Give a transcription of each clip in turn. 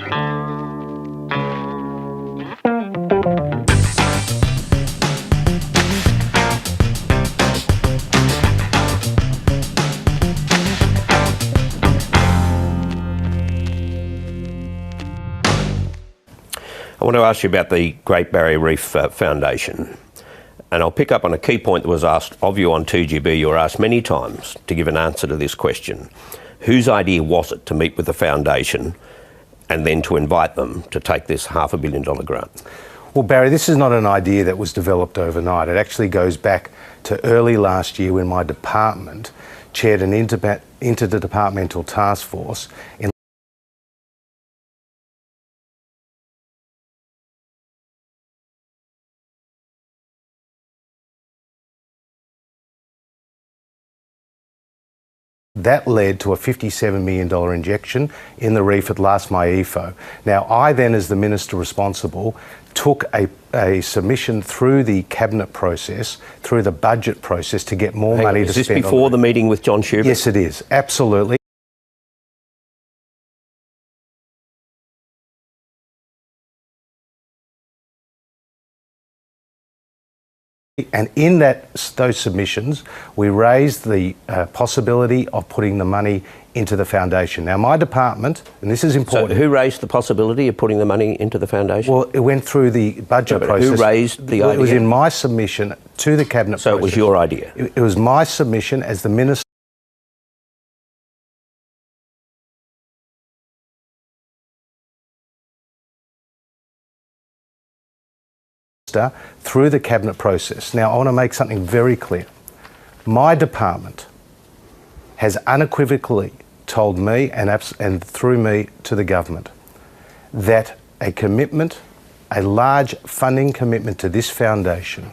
I want to ask you about the Great Barrier Reef Foundation, and I'll pick up on a key point that was asked of you on 2GB. You were asked many times to give an answer to this question. Whose idea was it to meet with the foundation and then to invite them to take this $500 million grant? Well, Barry, this is not an idea that was developed overnight. It actually goes back to early last year when my department chaired an interdepartmental task force in that led to a $57 million injection in the reef at last MyEFO. Now, I then, as the minister responsible, took a submission through the cabinet process, through the budget process, to get more money to spend. Is this before the meeting with John Schubert? Yes, it is. Absolutely. And in those submissions, we raised the possibility of putting the money into the foundation. Now, my department, and this is important. So who raised the possibility of putting the money into the foundation? Well, it went through the budget process. Who raised the idea? It was in my submission to the cabinet process. So it was your idea? It was my submission as the minister. Through the cabinet process. Now, I want to make something very clear. My department has unequivocally told me and through me to the government that a commitment, a large funding commitment to this foundation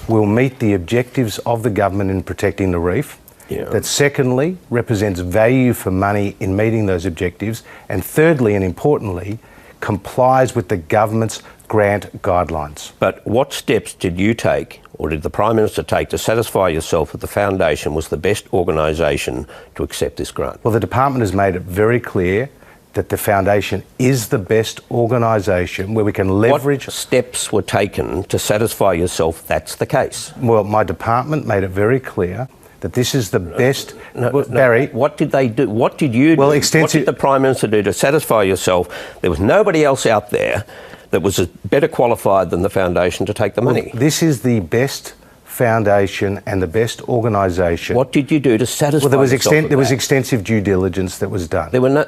will meet the objectives of the government in protecting the reef. Yeah. That secondly, represents value for money in meeting those objectives. And thirdly, and importantly, complies with the government's grant guidelines. But what steps did you take, or did the Prime Minister take, to satisfy yourself that the foundation was the best organisation to accept this grant? Well, the department has made it very clear that the foundation is the best organisation where we can leverage. What steps were taken to satisfy yourself that's the case? Well, my department made it very clear that this is the best. Barry, what did they do? What did you do? Well, what did the Prime Minister do to satisfy yourself there was nobody else out there that was better qualified than the foundation to take the money? Well, this is the best foundation and the best organisation. What did you do to satisfy yourself? There was extensive due diligence that was done. There were